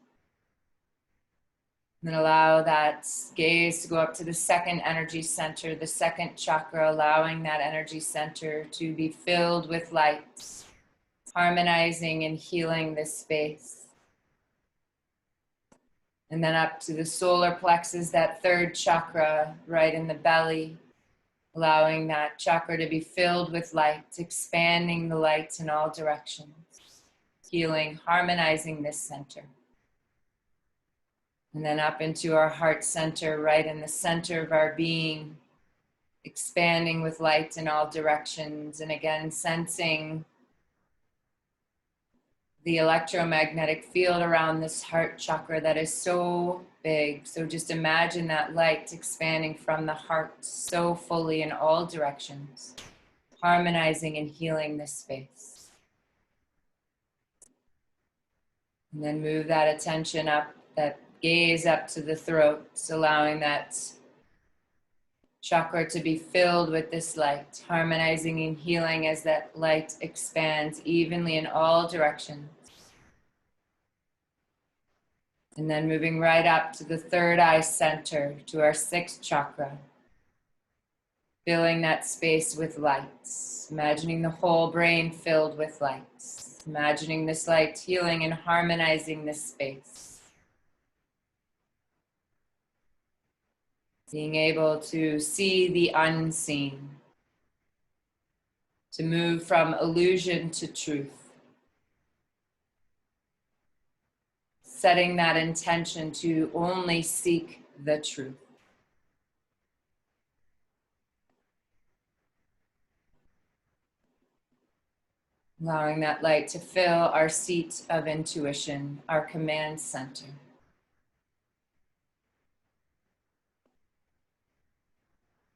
S1: And then allow that gaze to go up to the second energy center, the second chakra, allowing that energy center to be filled with light, harmonizing and healing this space. And then up to the solar plexus, that third chakra right in the belly, allowing that chakra to be filled with light, expanding the light in all directions, healing, harmonizing this center. And then up into our heart center, right in the center of our being, expanding with light in all directions. And again, sensing the electromagnetic field around this heart chakra that is so big. So just imagine that light expanding from the heart so fully in all directions, harmonizing and healing this space. And then move that attention up, that gaze up to the throat, allowing that chakra to be filled with this light, harmonizing and healing as that light expands evenly in all directions. And then moving right up to the third eye center, to our sixth chakra, filling that space with light, imagining the whole brain filled with light, imagining this light healing and harmonizing this space. Being able to see the unseen, to move from illusion to truth. Setting that intention to only seek the truth. Allowing that light to fill our seat of intuition, our command center.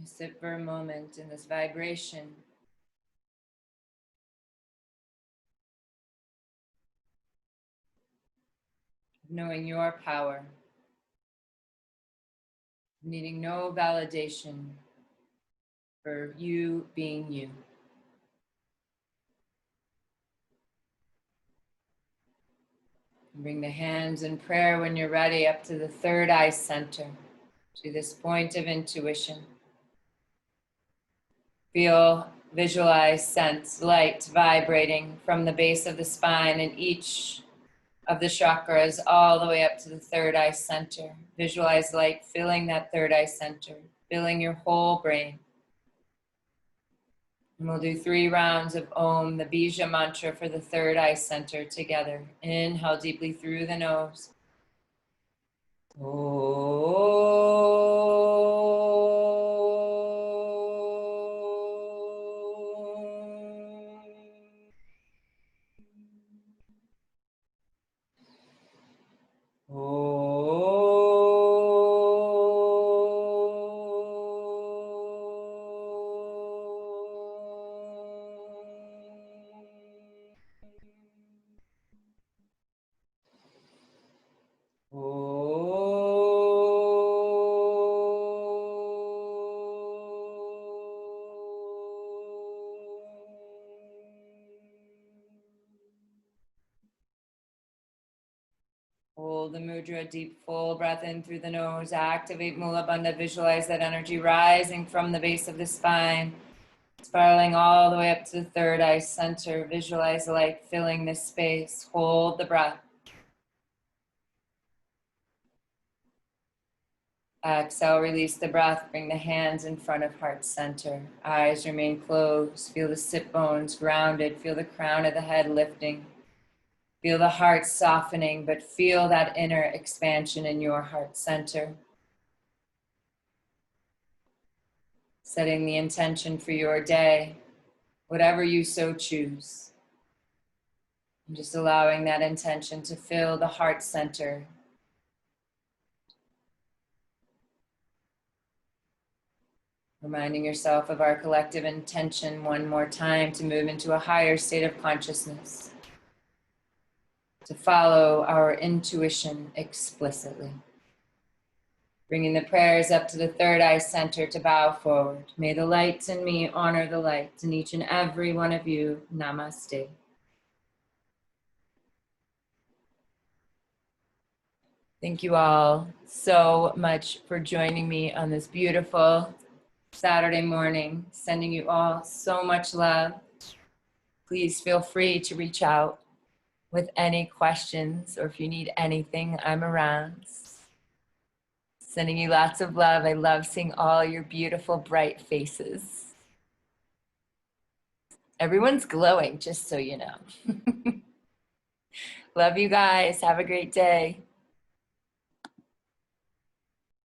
S1: You sit for a moment in this vibration, knowing your power, needing no validation for you being you. Bring the hands in prayer when you're ready up to the third eye center, to this point of intuition. Feel, visualize, sense light vibrating from the base of the spine in each of the chakras all the way up to the third eye center. Visualize light filling that third eye center, filling your whole brain. And we'll do 3 rounds of Om, the Bija mantra for the third eye center together. Inhale deeply through the nose. Hold the mudra, deep full breath in through the nose. Activate Mula Bandha. Visualize that energy rising from the base of the spine, spiraling all the way up to the third eye center. Visualize the light filling this space. Hold the breath. Exhale, release the breath. Bring the hands in front of heart center. Eyes remain closed. Feel the sit bones grounded. Feel the crown of the head lifting. Feel the heart softening, but feel that inner expansion in your heart center. Setting the intention for your day, whatever you so choose. And just allowing that intention to fill the heart center. Reminding yourself of our collective intention one more time to move into a higher state of consciousness, to follow our intuition explicitly. Bringing the prayers up to the third eye center to bow forward. May the light in me honor the light in each and every one of you. Namaste. Thank you all so much for joining me on this beautiful Saturday morning. Sending you all so much love. Please feel free to reach out with any questions, or if you need anything, I'm around. Sending you lots of love. I love seeing all your beautiful, bright faces. Everyone's glowing, just so you know. Love you guys. Have a great day.